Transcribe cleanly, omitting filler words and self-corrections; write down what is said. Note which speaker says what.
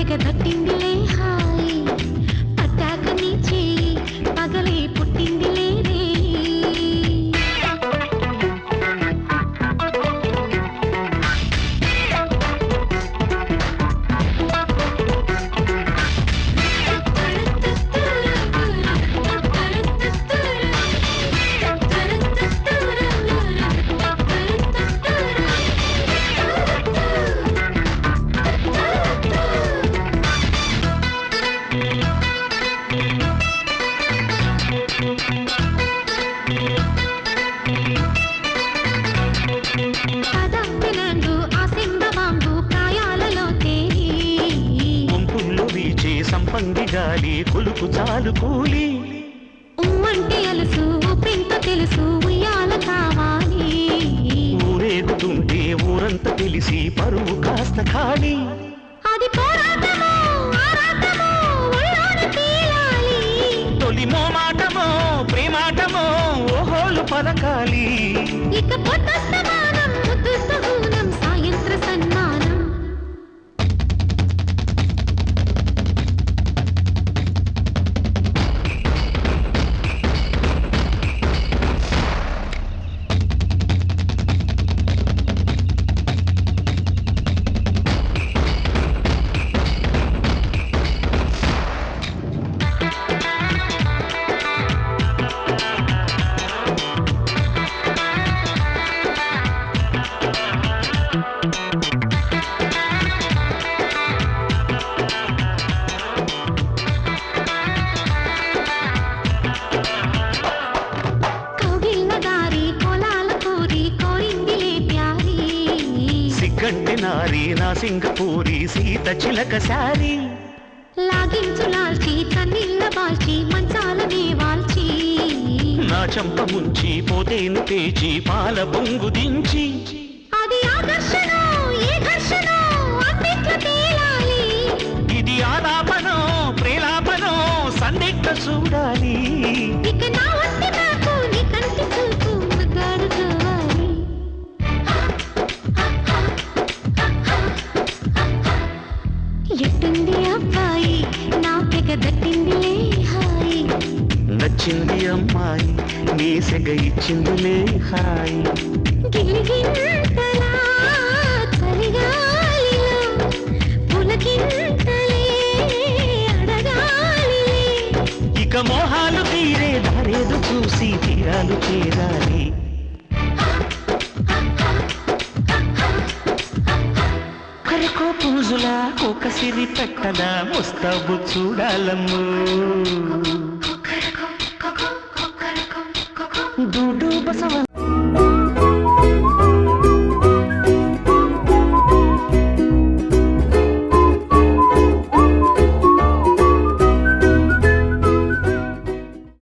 Speaker 1: తెగ దట్టిందిలే హాయి పట్టాక నీ చేయి పగలే పుట్టిందిలే రే
Speaker 2: సంపంగి గాలి కొలుపు చాలు కూలి
Speaker 1: ఉమ్మంటే అలసు ఊపింత తెలుసు ఉయ్యాల కావాలి
Speaker 2: ఊరేగుతుంటే ఊరంతా తెలిసి పరువు కాస్త ఖాళీ
Speaker 1: అది పోరాటమో ఆరాటమో ఒళ్ళోన తేలాలి
Speaker 2: తొలి మోమాటమో ప్రేమాటమో ఓహోలు పలకాలి
Speaker 1: ఇక పొద్దస్తమానం ముద్దు సహూనం సాయంత్ర సన్మానం
Speaker 2: గంటె నారి నా సింగపూరి సీత చిలక శారీ
Speaker 1: లాగించు లాల్చి కన్నీళ్ళ బాల్చి మంచాలనే వాల్చి
Speaker 2: నా చంప ముంచి పోతేను పేచి పాల బొంగు దించి
Speaker 1: అది ఆకర్షణ ఏ ఘర్షణ అన్నిట్ల తేలాలి
Speaker 2: ఇది ఆలాపనో ప్రేలాపనో సందిగ్ధ చూడాలి
Speaker 1: ఇక నా వస్తే నాకు నీ కంటి చూపు ముద్దాడు కావాలి ఎట్టుంది అబ్బాయి నా తెగ దట్టిందిలే హాయి
Speaker 2: నచ్చింది అమ్మాయి నీ సెగ ఇచ్చిందిలే హాయి
Speaker 1: గిలిగింతలా చలిగాలిలో పులకింతలే అడగాలిలే
Speaker 2: ఇక మోహాలు తీరే దారేదు చూసి తీరాలు చేరాలి కరకో పూజులా ఒక సిరి పెట్టదా ముస్తాబు చూడాలమ్ము దూడు బసవ